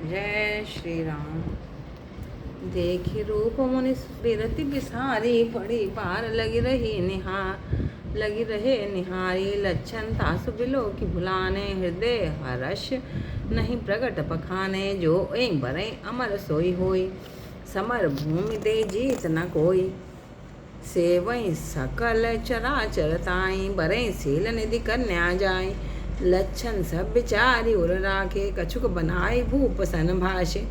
जय श्री राम। देखी रूप मुनि बिरति बिसारी, बड़ी बार लगी रहे निहारी। लक्षण तासु बिलो की भुलाने, हृदय हर्ष नहीं प्रगट पखाने। जो एक बरे अमर सोई होई, समर भूमि दे जीत न कोई। सेवई सकल चराचर ताई, बरे सील निधि कन्या जाई। लक्षण सब विचारी उर राखे, कछुक बनाई भूप सन भाषे।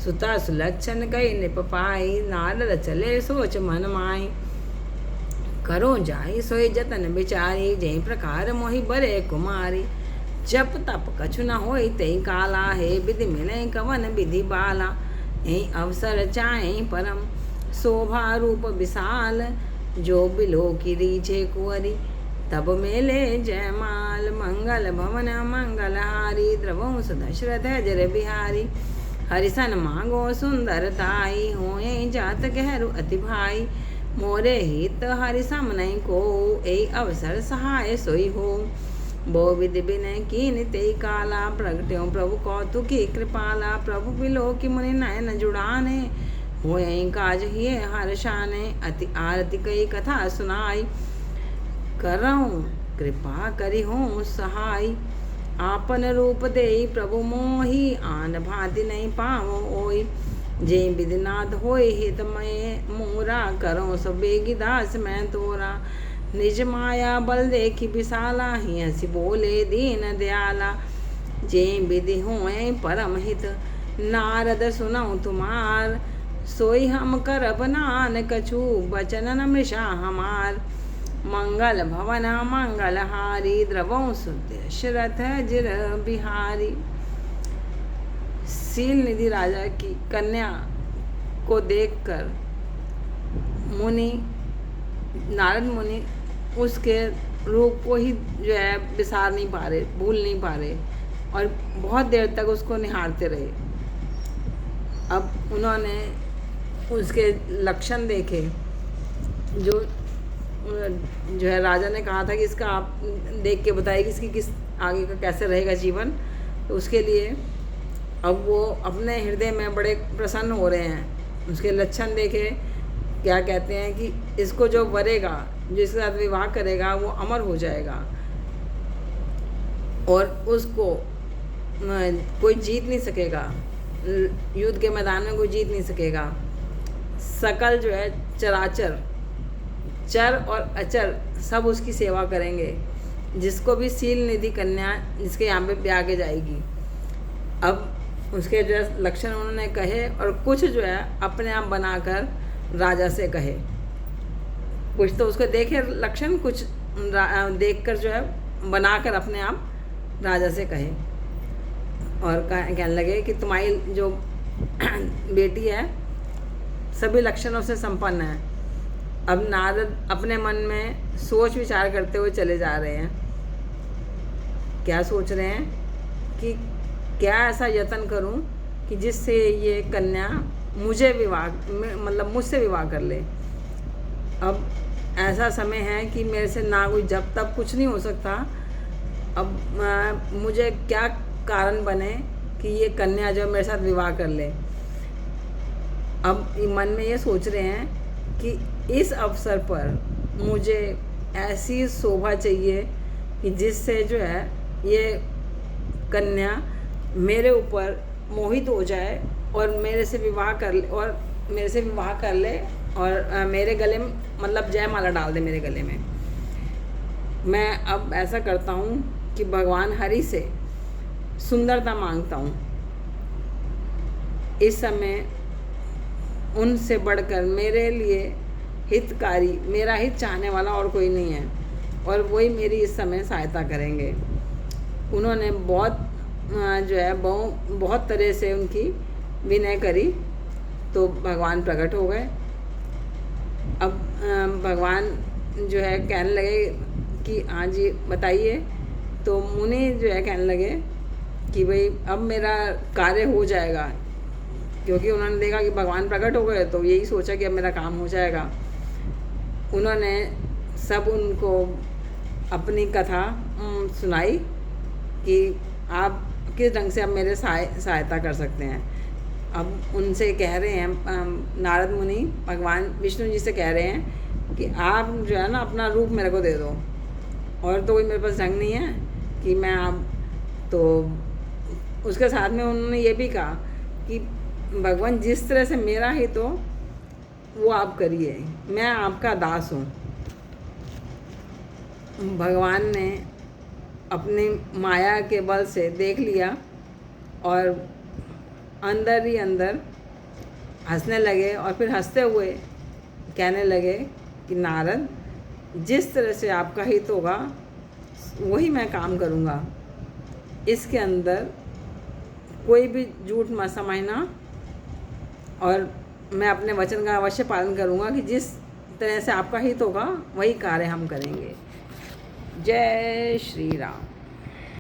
सुता सुलक्षण कई निप पाई, नारद चले सोच मन माई। करो जाई सोई जतन बिचारी, जय प्रकार मोहि बरे कुमारी। जप तप कछु न होई तई काला, हे विधि मिले कवन विधि बाला। यही अवसर चाहे परम, शोभा रूप विशाल। जो बिलो की रीछे कुंवरी, तब मेले जयमाल। मंगल भवन मंगल हारी, द्रवंश दशरथ जर बिहारी। हरिसन मांगो सुंदर ताई, होए जात गहरू अति भाई। मोरे हित हरि सम नहीं को, ए अवसर सहाय सोई हो। बो विधि बिनय कीन तेई काला, प्रगट्यो प्रभु कौतुकी कृपाला। प्रभु बिलो की मुनि नयन जुड़ाने, होए काज हिये हर्षाने। अति आरती कई कथा सुनाई, करऊं कृपा करी हो सहाय। आपन रूप देई प्रभु मोहि, आन भांति नहीं पावो ओई। जे विधिनाथ होय हित में मोरा, करो सब बेगी दास मैं तोरा। निज माया बल देखी विशाला, ही हंसी बोले दीन दयाला। जे विधि होए परम हित, नारद सुनऊ तुमार। सोई हम करब नान कछु, बचन न मृषा हमार। मंगल भवन मंगल हारी, द्रवंश दशरथ जिर बिहारी। सील निधि राजा की कन्या को देखकर मुनि, नारद मुनि उसके रूप को ही जो है विसार नहीं पा रहे, भूल नहीं पा रहे, और बहुत देर तक उसको निहारते रहे। अब उन्होंने उसके लक्षण देखे। जो है राजा ने कहा था कि इसका आप देख के बताइए कि इसकी किस आगे का कैसे रहेगा जीवन। तो उसके लिए अब वो अपने हृदय में बड़े प्रसन्न हो रहे हैं। उसके लक्षण देखे, क्या कहते हैं कि इसको जो वरेगा, जो इसके साथ विवाह करेगा, वो अमर हो जाएगा और उसको कोई जीत नहीं सकेगा। युद्ध के मैदान में कोई जीत नहीं सकेगा। सकल जो है चराचर, चर और अचर सब उसकी सेवा करेंगे। जिसको भी सील निधि कन्या जिसके यहाँ पे ब्याह के जाएगी। अब उसके जो है लक्षण उन्होंने कहे, और कुछ जो है अपने आप बनाकर राजा से कहे। कुछ तो उसको देखे लक्षण, कुछ देखकर जो है बनाकर अपने आप राजा से कहे। और कहने लगे कि तुम्हारी जो बेटी है सभी लक्षणों से संपन्न है। अब नारद अपने मन में सोच विचार करते हुए चले जा रहे हैं। क्या सोच रहे हैं कि क्या ऐसा यत्न करूं कि जिससे ये कन्या मुझे विवाह, मतलब मुझसे विवाह कर ले। अब ऐसा समय है कि मेरे से ना कोई जब तब कुछ नहीं हो सकता। अब मुझे क्या कारण बने कि ये कन्या जो मेरे साथ विवाह कर ले। अब मन में ये सोच रहे हैं कि इस अवसर पर मुझे ऐसी शोभा चाहिए कि जिससे जो है ये कन्या मेरे ऊपर मोहित हो जाए और मेरे से विवाह कर ले और मेरे गले में, मतलब जयमाला डाल दे मेरे गले में। मैं अब ऐसा करता हूँ कि भगवान हरि से सुंदरता मांगता हूँ। इस समय उनसे बढ़कर मेरे लिए हितकारी, मेरा हित चाहने वाला और कोई नहीं है, और वही मेरी इस समय सहायता करेंगे। उन्होंने बहुत जो है बहुत तरह से उनकी विनय करी, तो भगवान प्रकट हो गए। अब भगवान जो है कहने लगे कि हाँ जी बताइए। तो मुनि जो है कहने लगे कि भाई अब मेरा कार्य हो जाएगा, क्योंकि उन्होंने देखा कि भगवान प्रकट हो गए, तो यही सोचा कि अब मेरा काम हो जाएगा। उन्होंने सब उनको अपनी कथा सुनाई कि आप किस ढंग से आप मेरे सहायता कर सकते हैं। अब उनसे कह रहे हैं नारद मुनि भगवान विष्णु जी से कह रहे हैं कि आप जो है ना अपना रूप मेरे को दे दो, और तो कोई मेरे पास ढंग नहीं है कि मैं आप। तो उसके साथ में उन्होंने ये भी कहा कि भगवान जिस तरह से मेरा हित हो वो आप करिए, मैं आपका दास हूँ। भगवान ने अपनी माया के बल से देख लिया और अंदर ही अंदर हंसने लगे, और फिर हंसते हुए कहने लगे कि नारद, जिस तरह से आपका हित होगा वही मैं काम करूँगा, इसके अंदर कोई भी झूठ मत समझना, और मैं अपने वचन का अवश्य पालन करूँगा कि जिस तरह से आपका हित होगा वही कार्य हम करेंगे। जय श्री राम।